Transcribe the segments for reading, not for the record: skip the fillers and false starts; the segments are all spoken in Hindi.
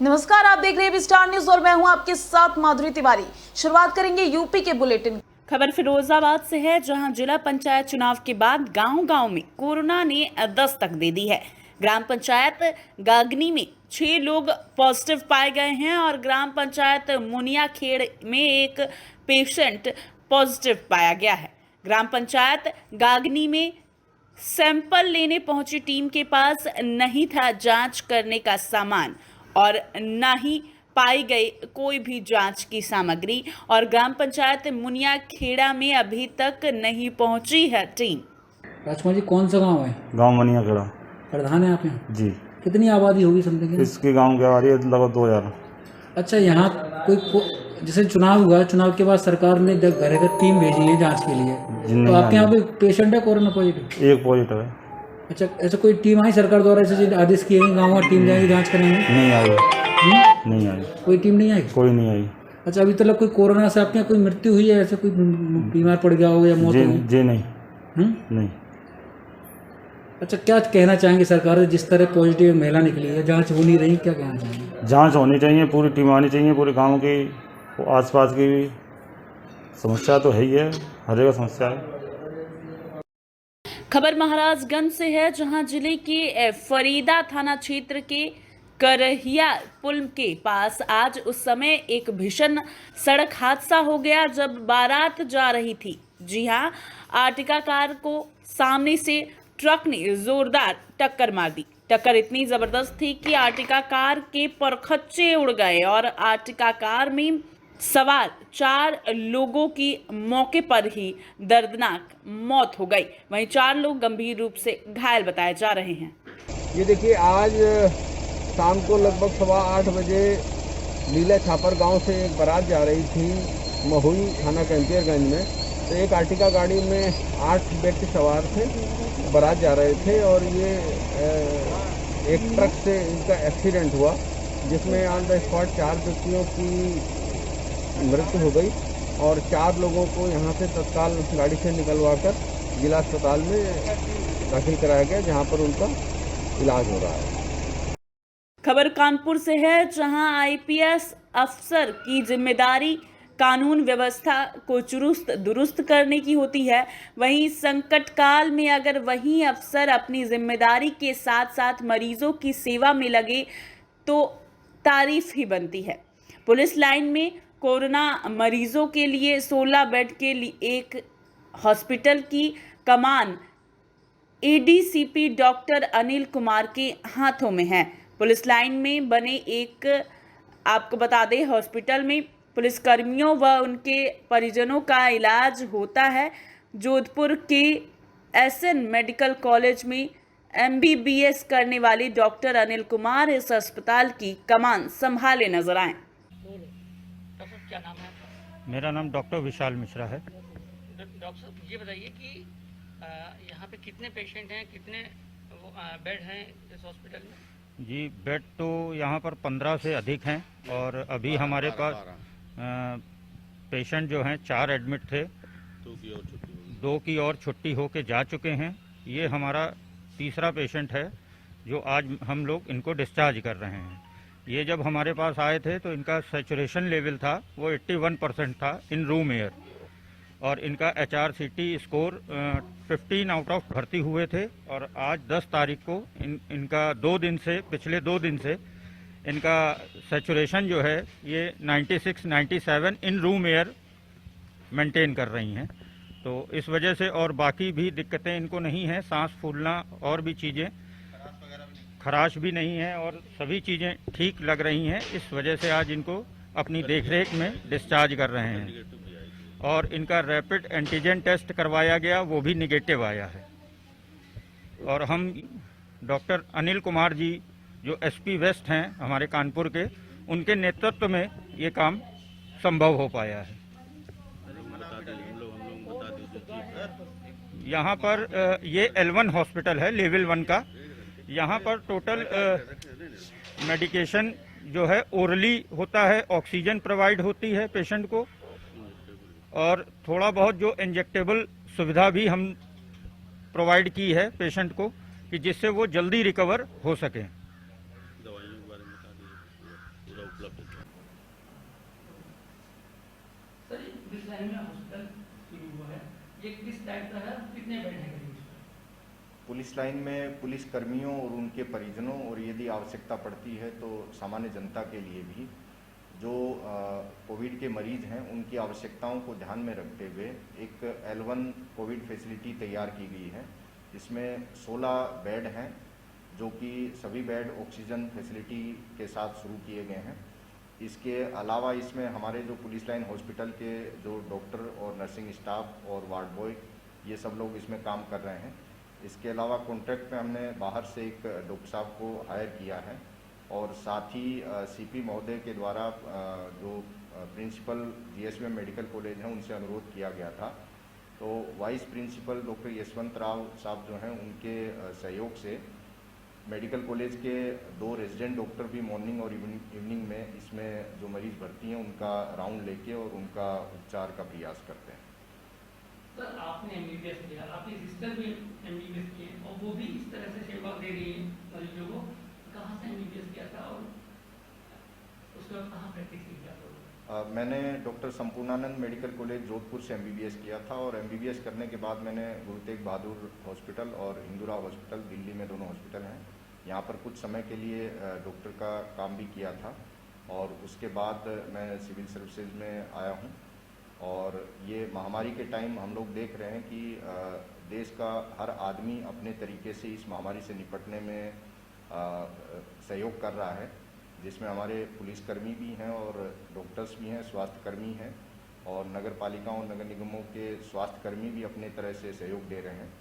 नमस्कार, आप देख रहे हैं स्टार न्यूज और मैं हूं आपके साथ माधुरी तिवारी। शुरुआत करेंगे यूपी के बुलेटिन। खबर फिरोजाबाद से है, जहां जिला पंचायत चुनाव के बाद गांव-गांव में कोरोना ने दस्तक दे दी है। ग्राम पंचायत गागनी में 6 लोग पॉजिटिव पाए गए हैं और ग्राम पंचायत मुनियाखेड़ में एक पेशेंट पॉजिटिव पाया गया है। ग्राम पंचायत गागनी में सैंपल लेने पहुंची टीम के पास नहीं था जांच करने का सामान और न ही पाई गई कोई भी जांच की सामग्री और ग्राम पंचायत मुनियाखेड़ा में अभी तक नहीं पहुंची है टीम। राजकुमार जी, कौन सा गांव है? गांव मुनियाखेड़ा। प्रधान है आप यहाँ? जी। कितनी आबादी होगी समथिंग? इसके गांव की आबादी लगभग 2000। अच्छा, यहाँ जैसे चुनाव हुआ, चुनाव के बाद सरकार ने घर घर टीम भेजी है जांच के लिए, तो आपके यहाँ पे पेशेंट है कोरोना पॉजिटिव? एक पॉजिटिव है। अच्छा, ऐसा कोई टीम आई सरकार द्वारा, ऐसे आदेश किए हैं गाँव में टीम जाएगी जाँच करेंगे? नहीं आई। नहीं आई, कोई टीम नहीं आई? कोई नहीं आई। अच्छा, अभी तक कोई कोरोना से आपके यहाँ कोई मृत्यु हुई है? ऐसे कोई बीमार पड़ गया हो या मौत हो गई? जी नहीं। नहीं। अच्छा, क्या कहना चाहेंगे सरकार से, जिस तरह पॉजिटिव महिला निकली है, जांच हो नहीं रही, क्या कहना चाहेंगे? जांच होनी चाहिए, पूरी टीम आनी चाहिए, पूरे गांव की आसपास की भी समस्या तो है ही है, हर जगह समस्या है। खबर महाराजगंज से है, जहां जिले के फरीदा थाना क्षेत्र के करहिया पुल के पास आज उस समय एक भीषण सड़क हादसा हो गया जब बारात जा रही थी। जी हां, आर्टिका कार को सामने से ट्रक ने जोरदार टक्कर मार दी। टक्कर इतनी जबरदस्त थी कि आर्टिका कार के परखच्चे उड़ गए और आर्टिका कार में सवार 4 लोगों की मौके पर ही दर्दनाक मौत हो गई। वहीं 4 लोग गंभीर रूप से घायल बताए जा रहे हैं। ये देखिए, आज शाम को लगभग 8:15 बजे नीला छापर गांव से एक बारात जा रही थी महुई थाना कैंपियरगंज में। तो एक आर्टिका गाड़ी में 8 व्यक्ति सवार थे, बारात जा रहे थे और ये एक ट्रक से इनका एक्सीडेंट हुआ, जिसमें ऑन द स्पॉट 4 व्यक्तियों की मृत्यु हो गई और 4 लोगों को यहाँ से तत्काल गाड़ी से निकलवाकर जिला अस्पताल में दाखिल कराया गया, जहाँ पर उनका इलाज हो रहा है। खबर कानपुर से है, जहां आईपीएस अफसर की जिम्मेदारी कानून व्यवस्था को चुस्त दुरुस्त करने की होती है। वहीं संकट काल में अगर वही अफसर अपनी जिम्मेदारी के साथ साथ मरीजों की सेवा में लगे तो तारीफ ही बनती है। पुलिस लाइन में कोरोना मरीजों के लिए 16 बेड के लिए एक हॉस्पिटल की कमान एडीसीपी डॉक्टर अनिल कुमार के हाथों में है। पुलिस लाइन में बने एक, आपको बता दें, हॉस्पिटल में पुलिसकर्मियों व उनके परिजनों का इलाज होता है। जोधपुर के एसएन मेडिकल कॉलेज में एमबीबीएस करने वाले डॉक्टर अनिल कुमार इस अस्पताल की कमान संभाले नजर आए। क्या नाम है आपका? मेरा नाम डॉक्टर विशाल मिश्रा है। डॉक्टर साहब, ये बताइए कि यहाँ पे कितने पेशेंट हैं, कितने बेड हैं इस हॉस्पिटल में? जी, बेड तो यहाँ पर 15 से अधिक हैं और अभी हमारे पास पेशेंट जो हैं 4 एडमिट थे, 2 की और छुट्टी होके जा चुके हैं। ये हमारा तीसरा पेशेंट है जो आज हम लोग इनको डिस्चार्ज कर रहे हैं। ये जब हमारे पास आए थे तो इनका सैचुरेशन लेवल था वो 81% था इन रूम एयर और इनका HRCT स्कोर 15 आउट ऑफ भर्ती हुए थे और आज 10 तारीख को इनका पिछले 2 दिन से इनका सैचुरेशन जो है ये 96, 97 इन रूम एयर मेंटेन कर रही हैं। तो इस वजह से और बाकी भी दिक्कतें इनको नहीं हैं, सांस फूलना और भी चीज़ें, खराश भी नहीं है और सभी चीज़ें ठीक लग रही हैं। इस वजह से आज इनको अपनी देखरेख में डिस्चार्ज कर रहे हैं और इनका रैपिड एंटीजन टेस्ट करवाया गया, वो भी निगेटिव आया है। और हम डॉक्टर अनिल कुमार जी जो एसपी वेस्ट हैं हमारे कानपुर के, उनके नेतृत्व में ये काम संभव हो पाया है। यहाँ पर ये L1 हॉस्पिटल है, लेवल 1 का। यहाँ पर टोटल मेडिकेशन जो है ओरली होता है, ऑक्सीजन प्रोवाइड होती है पेशेंट को और थोड़ा बहुत जो इंजेक्टेबल सुविधा भी हम प्रोवाइड की है पेशेंट को कि जिससे वो जल्दी रिकवर हो सकें। लाइन में हॉस्पिटल शुरू हुआ है, ये किस टाइप का है, कितने बेड हैं करीब इसमें? पुलिस लाइन में पुलिस कर्मियों और उनके परिजनों और यदि आवश्यकता पड़ती है तो सामान्य जनता के लिए भी जो कोविड के मरीज हैं उनकी आवश्यकताओं को ध्यान में रखते हुए एक L1 कोविड फैसिलिटी तैयार की गई है। इसमें 16 बेड हैं जो कि सभी बेड ऑक्सीजन फैसिलिटी के साथ शुरू किए गए हैं। इसके अलावा इसमें हमारे जो पुलिस लाइन हॉस्पिटल के जो डॉक्टर और नर्सिंग स्टाफ और वार्ड बॉय ये सब लोग इसमें काम कर रहे हैं। इसके अलावा कॉन्ट्रैक्ट में हमने बाहर से एक डॉक्टर साहब को हायर किया है और साथ ही CP महोदय के द्वारा जो प्रिंसिपल GSVM मेडिकल कॉलेज हैं उनसे अनुरोध किया गया था, तो vice principal doctor Yashwant Rao साहब जो हैं उनके सहयोग से मेडिकल कॉलेज के 2 रेजिडेंट डॉक्टर भी मॉर्निंग और इवनिंग में इसमें जो मरीज भर्ती हैं उनका राउंड लेके और उनका उपचार का प्रयास करते हैं। सर आपने MBBS किया, आपकी सिस्टर भी MBBS की है और वो भी इस तरह से सेवा दे रही है मरीजों को, कहाँ से MBBS किया था और उसके बाद कहाँ प्रैक्टिस की था? मैंने doctor Sampurnanand medical college Jodhpur से MBBS किया था और MBBS करने के बाद मैंने गुरु तेग बहादुर हॉस्पिटल और इंदिरा हॉस्पिटल दिल्ली में दोनों हॉस्पिटल हैं यहाँ पर कुछ समय के लिए डॉक्टर का काम भी किया था और उसके बाद मैं सिविल सर्विसेज में आया हूँ। और ये महामारी के टाइम हम लोग देख रहे हैं कि देश का हर आदमी अपने तरीके से इस महामारी से निपटने में सहयोग कर रहा है, जिसमें हमारे पुलिसकर्मी भी हैं और डॉक्टर्स भी हैं, स्वास्थ्यकर्मी हैं और नगर पालिकाओं और नगर निगमों के स्वास्थ्यकर्मी भी अपने तरह से सहयोग दे रहे हैं।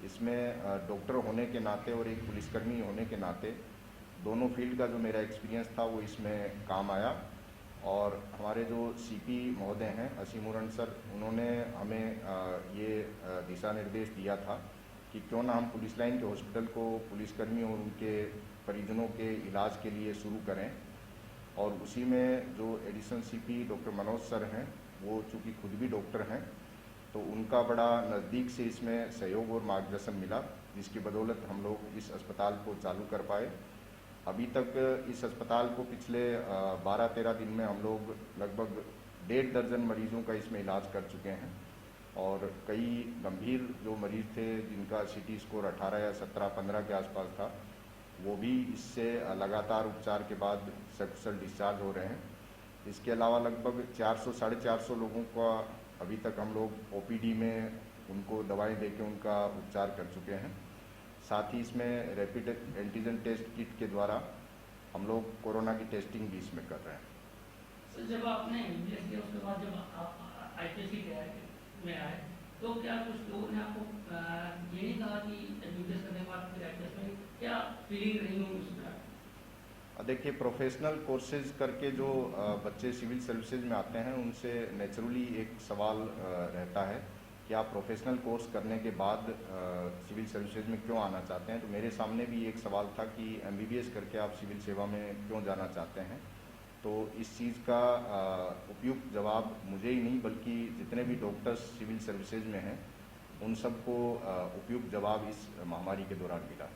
इसमें डॉक्टर होने के नाते और एक पुलिसकर्मी होने के नाते दोनों फील्ड का जो मेरा एक्सपीरियंस था वो इसमें काम आया। और हमारे जो CP महोदय हैं असीमुरन सर, उन्होंने हमें ये दिशा निर्देश दिया था कि क्यों ना हम पुलिस लाइन के हॉस्पिटल को पुलिसकर्मी और उनके परिजनों के इलाज के लिए शुरू करें। और उसी में जो additional CP doctor Manoj sir हैं वो चूँकि खुद भी डॉक्टर हैं तो उनका बड़ा नज़दीक से इसमें सहयोग और मार्गदर्शन मिला, जिसकी बदौलत हम लोग इस अस्पताल को चालू कर पाए। अभी तक इस अस्पताल को पिछले 12-13 दिन में हम लोग लगभग 1.5 दर्जन मरीजों का इसमें इलाज कर चुके हैं और कई गंभीर जो मरीज थे जिनका CT स्कोर 18 या 17-15 के आसपास था वो भी इससे लगातार उपचार के बाद सकुशल डिस्चार्ज हो रहे हैं। इसके अलावा लगभग 400-450 लोगों का अभी तक हम लोग OPD में उनको दवाएं देके उनका उपचार कर चुके हैं। साथ ही इसमें रैपिड एंटीजन टेस्ट किट के द्वारा हम लोग कोरोना की टेस्टिंग भी इसमें कर रहे हैं। सर जब आपने MBBS किया उसके बाद जब आप IPS की तैयारी में आए तो क्या कुछ लोगों ने आपको ये नहीं कहा कि MBBS करने के बाद फिर IPS में क्या फीलिंग रही होंगी उसमें? देखिए, प्रोफेशनल कोर्सेज करके जो बच्चे सिविल सर्विसेज में आते हैं उनसे नेचुरली एक सवाल रहता है कि आप प्रोफेशनल कोर्स करने के बाद सिविल सर्विसेज में क्यों आना चाहते हैं। तो मेरे सामने भी एक सवाल था कि MBBS करके आप सिविल सेवा में क्यों जाना चाहते हैं। तो इस चीज़ का उपयुक्त जवाब मुझे ही नहीं बल्कि जितने भी डॉक्टर्स सिविल सर्विसेज में हैं उन सबको उपयुक्त जवाब इस महामारी के दौरान मिला।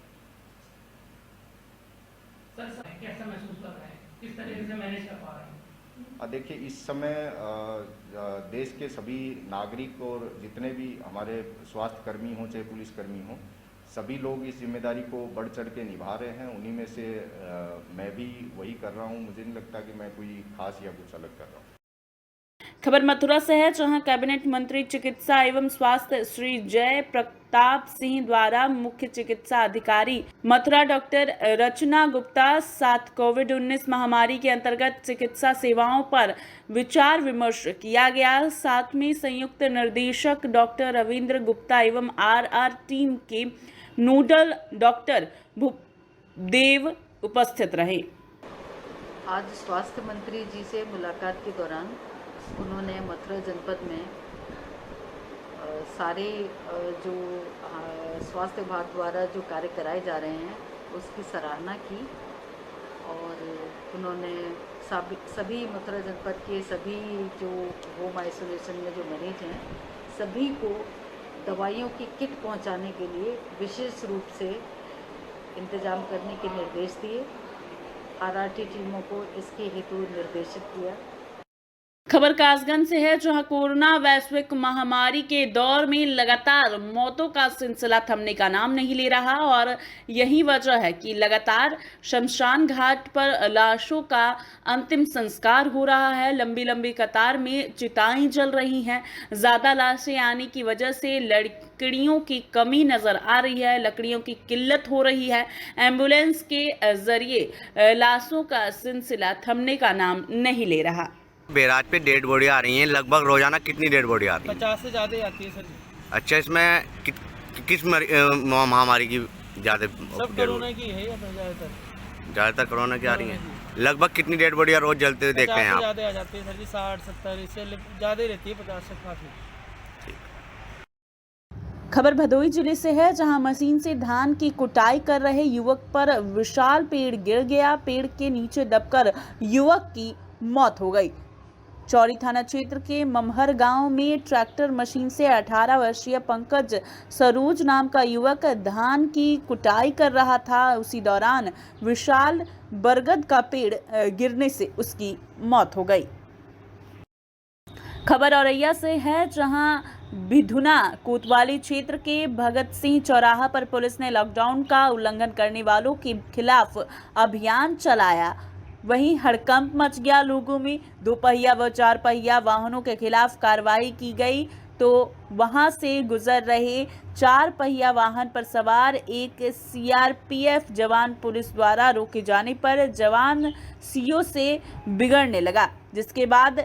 सर कैसा महसूस कर रहे हैं, किस तरीके से मैनेज कर पा रहे हैं? देखिए, इस समय देश के सभी नागरिक और जितने भी हमारे स्वास्थ्यकर्मी हों चाहे पुलिसकर्मी हों, सभी लोग इस जिम्मेदारी को बढ़ चढ़ के निभा रहे हैं। उन्हीं में से मैं भी वही कर रहा हूं। मुझे नहीं लगता कि मैं कोई खास या कुछ अलग कर रहा हूं। खबर मथुरा से है, जहां कैबिनेट मंत्री चिकित्सा एवं स्वास्थ्य श्री जय प्रताप सिंह द्वारा मुख्य चिकित्सा अधिकारी मथुरा डॉक्टर रचना गुप्ता साथ कोविड-19 महामारी के अंतर्गत चिकित्सा सेवाओं पर विचार विमर्श किया गया। साथ में संयुक्त निर्देशक डॉक्टर रविंद्र गुप्ता एवं RR टीम के नोडल डॉक्टर भूपदेव उपस्थित रहे। आज स्वास्थ्य मंत्री जी से मुलाकात के दौरान उन्होंने मथुरा जनपद में सारे जो स्वास्थ्य विभाग द्वारा जो कार्य कराए जा रहे हैं उसकी सराहना की और उन्होंने सभी मथुरा जनपद के सभी जो होम आइसोलेशन में जो मरीज हैं सभी को दवाइयों की किट पहुंचाने के लिए विशेष रूप से इंतजाम करने के निर्देश दिए। RRT टीमों को इसके हेतु निर्देशित किया। खबर कासगंज से है, जहां कोरोना वैश्विक महामारी के दौर में लगातार मौतों का सिलसिला थमने का नाम नहीं ले रहा और यही वजह है कि लगातार शमशान घाट पर लाशों का अंतिम संस्कार हो रहा है। लंबी लंबी कतार में चिताएं जल रही हैं। ज़्यादा लाशें आने की वजह से लकड़ियों की कमी नज़र आ रही है, लकड़ियों की किल्लत हो रही है। एम्बुलेंस के जरिए लाशों का सिलसिला थमने का नाम नहीं ले रहा। बैराज पे डेड बॉडी आ रही है, लगभग रोजाना कितनी डेड बॉडी आती है? 50 से ज़्यादा आती है सर। अच्छा, इसमें किस महामारी की ज़्यादा? सब कोरोना की है ज़्यादातर। ज़्यादातर कोरोना की आ रही है। लगभग कितनी डेड बॉडी रोज जलते हुए देखते हैं आप? ज़्यादा आ जाती है सर जी, 60-70 इससे ज़्यादा ही रहती है, 50 से काफ़ी। खबर भदोही जिले से है, जहां मशीन से धान की कुटाई कर रहे युवक पर विशाल पेड़ गिर गया। पेड़ के नीचे दबकर युवक की मौत हो गई। चौरी थाना क्षेत्र के ममहर गांव में ट्रैक्टर मशीन से 18 वर्षीय पंकज सरोज नाम का युवक धान की कुटाई कर रहा था। उसी दौरान विशाल बरगद का पेड़ गिरने से उसकी मौत हो गई। खबर औरैया से है, जहां बिधुना कोतवाली क्षेत्र के भगत सिंह चौराहा पर पुलिस ने लॉकडाउन का उल्लंघन करने वालों के खिलाफ अभियान चलाया। वहीं हड़कंप मच गया लोगों में। 2 पहिया व 4 पहिया वाहनों के खिलाफ कार्रवाई की गई तो वहां से गुजर रहे 4 पहिया वाहन पर सवार एक सीआरपीएफ जवान पुलिस द्वारा रोके जाने पर जवान सीओ से बिगड़ने लगा, जिसके बाद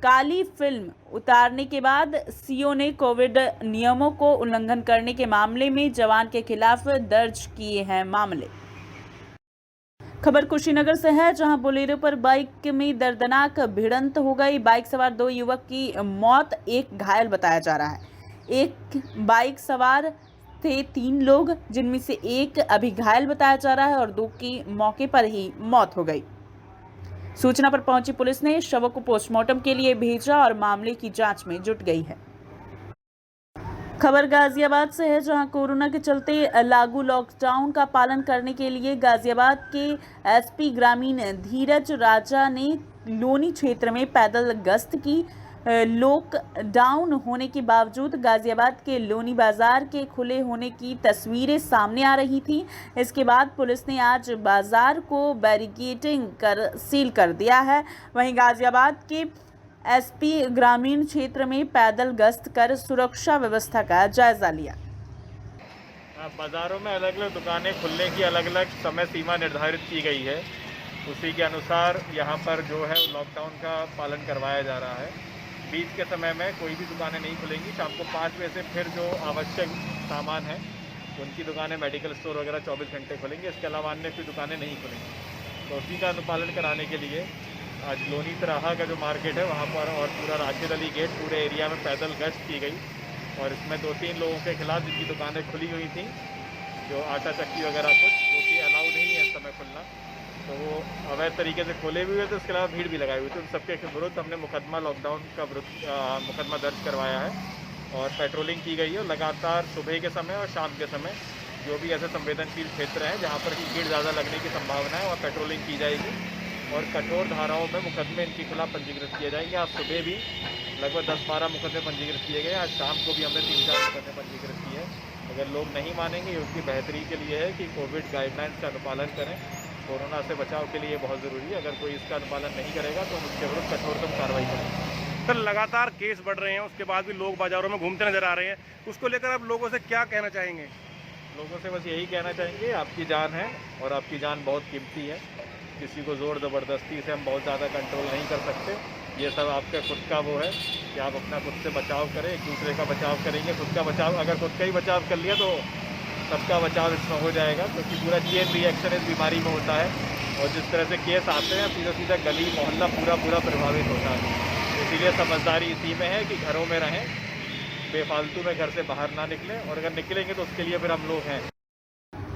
काली फिल्म उतारने के बाद सीओ ने कोविड नियमों को उल्लंघन करने के मामले में जवान के खिलाफ दर्ज किए हैं मामले। खबर कुशीनगर से है, जहां बोलेरो पर बाइक में दर्दनाक भिड़ंत हो गई। बाइक सवार 2 युवक की मौत, एक घायल बताया जा रहा है। एक बाइक सवार थे 3 लोग, जिनमें से एक अभी घायल बताया जा रहा है और 2 की मौके पर ही मौत हो गई। सूचना पर पहुंची पुलिस ने शवों को पोस्टमार्टम के लिए भेजा और मामले की जांच में जुट गई है। खबर गाजियाबाद से है, जहां कोरोना के चलते लागू लॉकडाउन का पालन करने के लिए गाजियाबाद के एसपी ग्रामीण धीरज राजा ने लोनी क्षेत्र में पैदल गश्त की। लॉकडाउन होने के बावजूद गाजियाबाद के लोनी बाजार के खुले होने की तस्वीरें सामने आ रही थी। इसके बाद पुलिस ने आज बाजार को बैरिकेडिंग कर सील कर दिया है। वहीं गाजियाबाद के एसपी ग्रामीण क्षेत्र में पैदल गश्त कर सुरक्षा व्यवस्था का जायजा लिया। बाज़ारों में अलग अलग दुकानें खुलने की अलग अलग समय सीमा निर्धारित की गई है। उसी के अनुसार यहाँ पर जो है लॉकडाउन का पालन करवाया जा रहा है। बीच के समय में कोई भी दुकानें नहीं खुलेंगी। शाम को 5 बजे से फिर जो आवश्यक सामान है उनकी दुकानें, मेडिकल स्टोर वगैरह 24 घंटे खुलेंगे। इसके अलावा अन्य कोई दुकानें नहीं खुलेंगी। तो उसी का अनुपालन कराने के लिए आज लोनी तराहा का जो मार्केट है वहाँ पर और पूरा राशिद अली गेट पूरे एरिया में पैदल गश्त की गई और इसमें 2-3 लोगों के खिलाफ जिनकी दुकानें खुली हुई थी, जो आटा चक्की वगैरह कुछ, जो कि अलाउ नहीं है इस समय खुलना, तो वो अवैध तरीके से खोले भी हुए थे। उसके अलावा भीड़ भी लगाई हुई थी। उन सबके विरुद्ध हमने मुकदमा लॉकडाउन का मुकदमा दर्ज करवाया है और पेट्रोलिंग की गई है। लगातार सुबह के समय और शाम के समय जो भी ऐसे संवेदनशील क्षेत्र हैं जहाँ पर भीड़ ज़्यादा लगने की संभावना है, वहाँ पेट्रोलिंग की जाएगी और कठोर धाराओं में मुकदमे इनके खिलाफ पंजीकृत किए जाएंगे। आज सुबह भी लगभग 10-12 मुकदमे पंजीकृत किए गए। आज शाम को भी हमने 3-4 मुकदमे पंजीकृत किए हैं। अगर लोग नहीं मानेंगे, ये उनकी बेहतरी के लिए है कि कोविड गाइडलाइंस का अनुपालन करें। कोरोना से बचाव के लिए बहुत ज़रूरी है। अगर कोई इसका अनुपालन नहीं करेगा तो हम उसके विरुद्ध कठोरतम कार्रवाई करेंगे। सर, लगातार केस बढ़ रहे हैं, उसके बाद भी लोग बाज़ारों में घूमते नज़र आ रहे हैं। उसको लेकर आप लोगों से क्या कहना चाहेंगे? लोगों से बस यही कहना चाहेंगे, आपकी जान है और आपकी जान बहुत कीमती है। किसी को ज़ोर ज़बरदस्ती से हम बहुत ज़्यादा कंट्रोल नहीं कर सकते। ये सब आपका खुद का वो है कि आप अपना खुद से बचाव करें, एक दूसरे का बचाव करेंगे। खुद का बचाव, अगर खुद का ही बचाव कर लिया तो सबका बचाव इसमें हो जाएगा, क्योंकि पूरा चेन रिएक्शन इस बीमारी में होता है और जिस तरह से केस आते हैं सीधा सीधा गली मोहल्ला पूरा प्रभावित होता है। इसीलिए समझदारी इसी में है कि घरों में रहें, बेफालतू में घर से बाहर ना निकलें और अगर निकलेंगे तो उसके लिए फिर हम लोग हैं।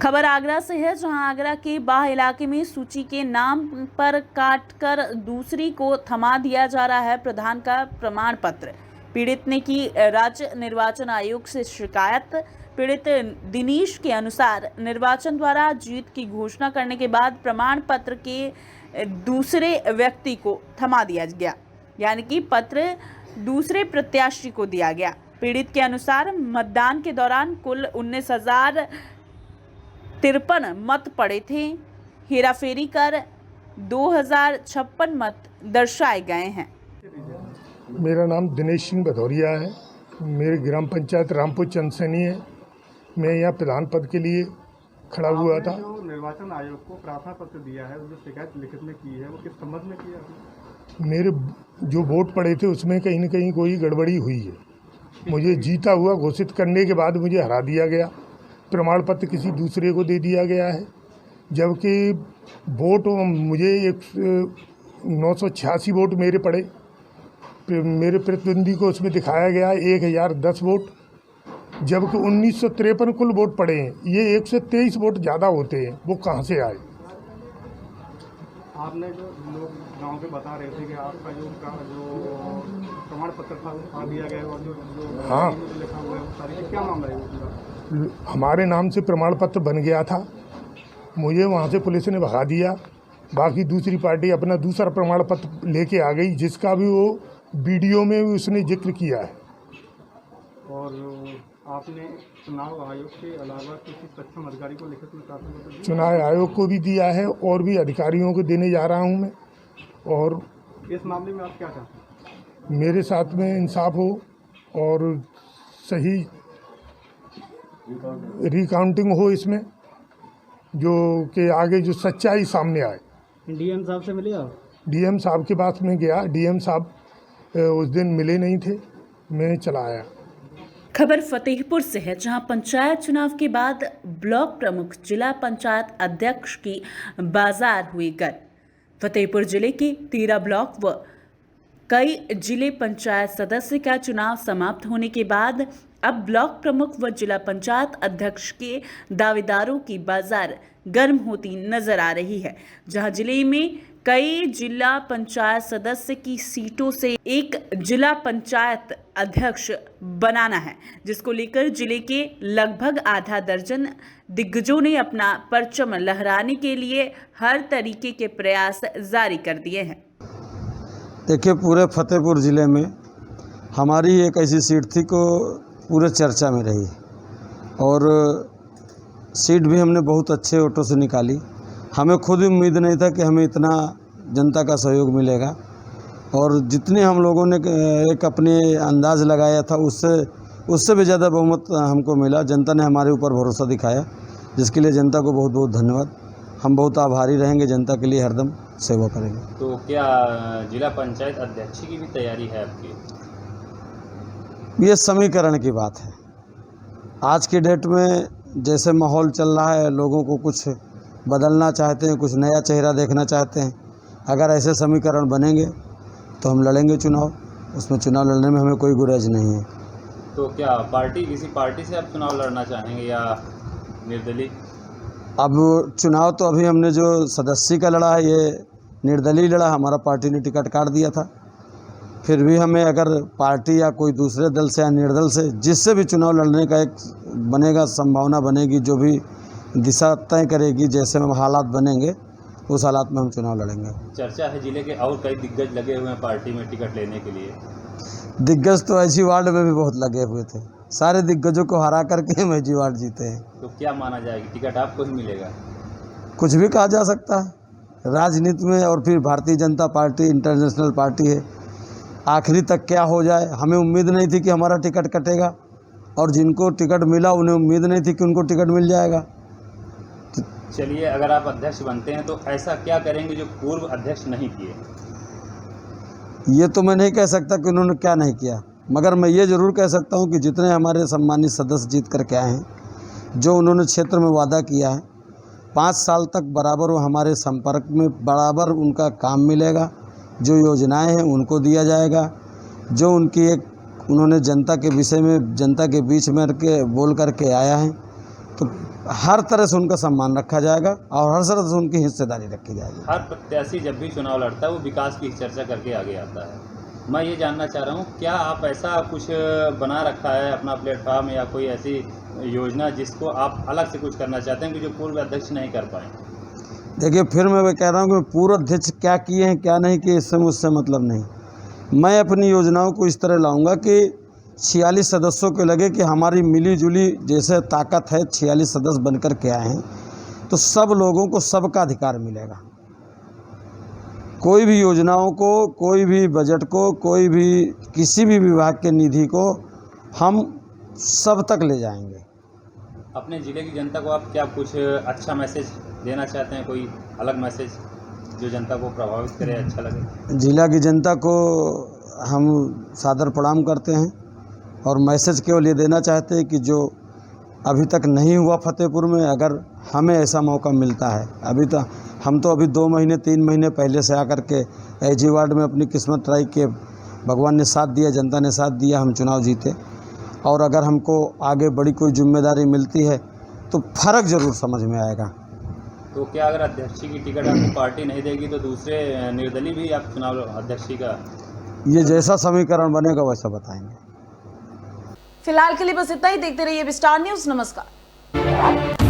खबर आगरा से है, जहां आगरा के बाह इलाके में सूची के नाम पर काटकर दूसरी को थमा दिया जा रहा है प्रधान का प्रमाण पत्र। पीड़ित ने की राज्य निर्वाचन आयोग से शिकायत। पीड़ित दिनेश के अनुसार निर्वाचन द्वारा जीत की घोषणा करने के बाद प्रमाण पत्र के दूसरे व्यक्ति को थमा दिया गया। यानी कि पत्र दूसरे प्रत्याशी को दिया गया। पीड़ित के अनुसार मतदान के दौरान कुल 19,053 मत पड़े थे। हेराफेरी कर 2,056 मत दर्शाए गए हैं। मेरा नाम दिनेश सिंह भदौरिया है। मेरे ग्राम पंचायत रामपुर चंदसैनी है। मैं यहाँ प्रधान पद के लिए खड़ा हुआ था। जो निर्वाचन आयोग को प्रार्थना पत्र दिया है, जो शिकायत लिखित में की है, वो किस संबंध में किया है? मेरे जो वोट पड़े थे उसमें कहीं न कहीं कोई गड़बड़ी हुई है। मुझे जीता हुआ घोषित करने के बाद मुझे हरा दिया गया। प्रमाण पत्र किसी दूसरे को दे दिया गया है, जबकि वोट मुझे 986 वोट मेरे पड़े। मेरे प्रतिद्वंदी को उसमें दिखाया गया 1010 वोट, जबकि 1953 कुल वोट पड़े हैं। ये 123 वोट ज़्यादा होते हैं, वो कहाँ से आए? आपने जो लोग गांव के बता रहे थे कि आपका जो प्रमाण पत्र था वो खा दिया गया और जो हाँ, लिखा हुआ है वो सारी, क्या मामला है वो? हमारे नाम से प्रमाण पत्र बन गया था, मुझे वहाँ से पुलिस ने भगा दिया। बाकी दूसरी पार्टी अपना दूसरा प्रमाण पत्र लेके आ गई, जिसका भी वो वीडियो में भी उसने जिक्र किया है। और आपने चुनाव आयोग के अलावा किसी सक्षम अधिकारी को लिखित में प्रार्थना पत्र दिया? चुनाव आयोग को भी दिया है और भी अधिकारियों को देने जा रहा हूँ मैं। और इस मामले में आप क्या चाहते हैं? मेरे साथ में इंसाफ हो और सही रिकाउंटिंग हो इसमें, जो कि आगे जो सच्चाई सामने आए। डीएम साहब से मिले आप? डीएम साहब के पास में गया, डीएम साहब उस दिन मिले नहीं थे, मैं चला आया। खबर फतेहपुर से है, जहां पंचायत चुनाव के बाद ब्लॉक प्रमुख जिला पंचायत अध्यक्ष की बाजार हुई गर्म। फतेहपुर जिले के 13 ब्लॉक व कई जिले पंचायत सदस्य का चुनाव समाप्त होने के बाद अब ब्लॉक प्रमुख व जिला पंचायत अध्यक्ष के दावेदारों की बाजार गर्म होती नजर आ रही है। जहां जिले में कई जिला पंचायत सदस्य की सीटों से एक जिला पंचायत अध्यक्ष बनाना है, जिसको लेकर जिले के लगभग आधा दर्जन दिग्गजों ने अपना परचम लहराने के लिए हर तरीके के प्रयास जारी कर दिए हैं। देखिए, पूरे फतेहपुर ज़िले में हमारी एक ऐसी सीट थी को पूरे चर्चा में रही और सीट भी हमने बहुत अच्छे वोटों से निकाली। हमें खुद उम्मीद नहीं था कि हमें इतना जनता का सहयोग मिलेगा और जितने हम लोगों ने एक अपने अंदाज़ लगाया था उससे भी ज़्यादा बहुमत हमको मिला। जनता ने हमारे ऊपर भरोसा दिखाया, जिसके लिए जनता को बहुत बहुत धन्यवाद। हम बहुत आभारी रहेंगे, जनता के लिए हरदम सेवा करेंगे। तो क्या जिला पंचायत अध्यक्ष की भी तैयारी है आपकी? ये समीकरण की बात है। आज की डेट में जैसे माहौल चल रहा है, लोगों को कुछ बदलना चाहते हैं, कुछ नया चेहरा देखना चाहते हैं। अगर ऐसे समीकरण बनेंगे तो हम लड़ेंगे चुनाव, उसमें चुनाव लड़ने में हमें कोई गुरेज नहीं है। तो क्या किसी पार्टी से आप चुनाव लड़ना चाहेंगे या निर्दलीय? अब चुनाव तो अभी हमने जो सदस्य का लड़ा है ये निर्दलीय लड़ा, हमारा पार्टी ने टिकट काट दिया था। फिर भी हमें अगर पार्टी या कोई दूसरे दल से या निर्दल से जिससे भी चुनाव लड़ने का एक बनेगा, संभावना बनेगी, जो भी दिशा तय करेगी, जैसे हम हालात बनेंगे उस हालात में हम चुनाव लड़ेंगे। चर्चा है जिले के और कई दिग्गज लगे हुए हैं पार्टी में टिकट लेने के लिए। दिग्गज तो ऐसी वार्ड में भी बहुत लगे हुए थे, सारे दिग्गजों को हरा करके हम ऐसी वार्ड जीते हैं। तो क्या माना जाएगी, टिकट आपको ही मिलेगा? कुछ भी कहा जा सकता है राजनीति में, और फिर Bharatiya Janata party international party है। आखिरी तक क्या हो जाए, हमें उम्मीद नहीं थी कि हमारा टिकट कटेगा और जिनको टिकट मिला उन्हें उम्मीद नहीं थी कि उनको टिकट मिल जाएगा। चलिए, अगर आप अध्यक्ष बनते हैं तो ऐसा क्या करेंगे जो पूर्व अध्यक्ष नहीं किए? ये तो मैं नहीं कह सकता कि उन्होंने क्या नहीं किया, मगर मैं ये ज़रूर कह सकता हूँ कि जितने हमारे सम्मानित सदस्य जीत करके आए हैं, जो उन्होंने क्षेत्र में वादा किया है, 5 साल तक बराबर वो हमारे संपर्क में, बराबर उनका काम मिलेगा। जो योजनाएं हैं उनको दिया जाएगा, जो उनकी एक उन्होंने जनता के विषय में, जनता के बीच में बोल करके आया है, तो हर तरह से उनका सम्मान रखा जाएगा और हर तरह से उनकी हिस्सेदारी रखी जाएगी। हर प्रत्याशी जब भी चुनाव लड़ता है वो विकास की चर्चा करके आगे आता है। मैं ये जानना चाह रहा हूँ, क्या आप ऐसा कुछ बना रखा है अपना प्लेटफॉर्म या कोई ऐसी योजना जिसको आप अलग से कुछ करना चाहते हैं कि जो पूर्व अध्यक्ष नहीं कर पाए? देखिए, फिर मैं कह रहा हूँ कि पूर्व अध्यक्ष क्या किए हैं क्या नहीं किए, इससे मुझसे मतलब नहीं। मैं अपनी योजनाओं को इस तरह लाऊंगा कि 46 सदस्यों को लगे कि हमारी मिली जुली जैसे ताकत है, 46 सदस्य बनकर के आए हैं, तो सब लोगों को सबका अधिकार मिलेगा। कोई भी योजनाओं को, कोई भी बजट को, कोई भी किसी भी विभाग के निधि को हम सब तक ले जाएंगे। अपने ज़िले की जनता को आप क्या कुछ अच्छा मैसेज देना चाहते हैं, कोई अलग मैसेज जो जनता को प्रभावित करे, अच्छा लगे? जिला की जनता को हम सादर प्रणाम करते हैं और मैसेज केवल ये देना चाहते हैं कि जो अभी तक नहीं हुआ फतेहपुर में, अगर हमें ऐसा मौका मिलता है, हम तो अभी 2 महीने 3 महीने पहले से आकर के एजी वार्ड में अपनी किस्मत ट्राई किए, भगवान ने साथ दिया, जनता ने साथ दिया, हम चुनाव जीते। और अगर हमको आगे बड़ी कोई जिम्मेदारी मिलती है तो फ़र्क ज़रूर समझ में आएगा। तो क्या अगर अध्यक्ष की टिकट आपको पार्टी नहीं देगी तो दूसरे निर्दलीय भी आप चुनाव अध्यक्ष का? ये जैसा समीकरण बनेगा वैसा बताएंगे। फिलहाल के लिए बस इतना ही। देखते रहिए विस्टार न्यूज़। नमस्कार।